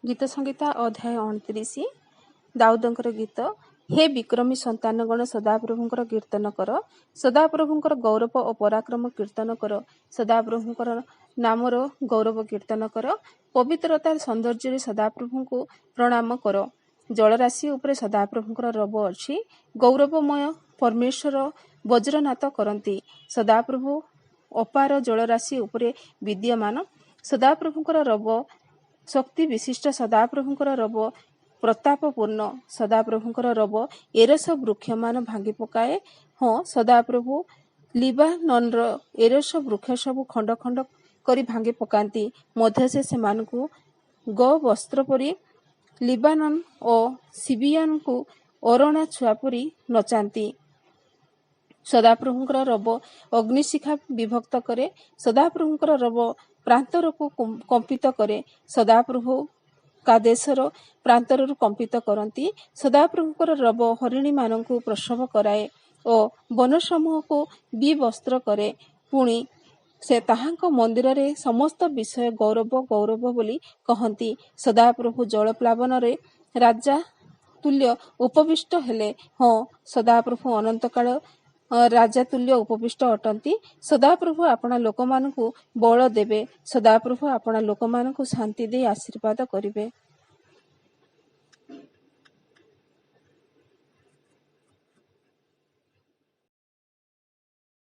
गीत संगीता अध्याय 29 दाऊदंकर गीत। हे विक्रमी संतानगण सदाप्रभुंकर कीर्तन कर, सदाप्रभुंकर गौरव और पराक्रम कीर्तन कर, सदाप्रभुंकर नामर गौरव कीर्तन कर, पवित्रतार सौंदर्य सदाप्रभुंकु प्रणाम कर। जलराशि उपरे सदाप्रभुंकर रब अछि, गौरवमय परमेश्वर वज्रनाथ करती। सदाप्रभु अपार जलराशि उपरे विद्यमान, सदाप्रभुंकर रब शक्ति विशिष्ट, सदाप्रभुंकर रब प्रतापपूर्ण, सदाप्रभुंकर रब एरस वृक्ष मान भांगी पकाए। हाँ, सदाप्रभु लिबाननर एरस वृक्ष सब खंड खंड करी भांगी पकाती, मध्य से मानकु ग वस्त्र परी लिबानन और सिबियान को अरणा छुआ परी नचाती। सदाप्रभुंकर रब अग्निशिखा विभक्त करे, सदाप्रभुंकर रब प्रांतर को कंपित करे, सदाप्रभु कादेशर प्रांतर कंपित करती। सदाप्रभुंकर रब हरिणी मानकु प्रसव कराए और वन समूह को विवस्त्र करे। पुणी से ताहांक मंदिर रे समस्त विषय गौरव गौरव बोली कहती। सदाप्रभु जल प्लावन रे राजा तुल्य उपविष्ट हेले। हाँ, सदाप्रभु अनंत काल राजा तुल्य उपविष्ट अटंती। सदाप्रभु आपणा लोक मानकु बल देवे, सदाप्रभु आपणा लोक मानकु शांति दे आशीर्वाद करिवे।